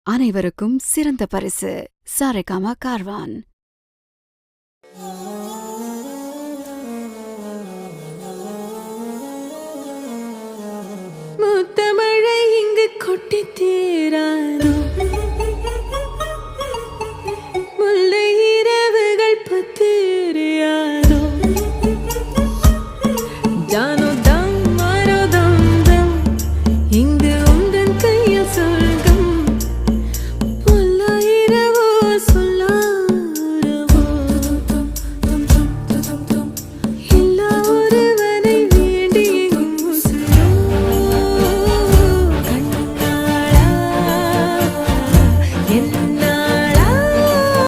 அனைவருக்கும் சிறந்த பரிசு சாரேகாமா கார்வான். முத்தமழை இங்கு கொட்டி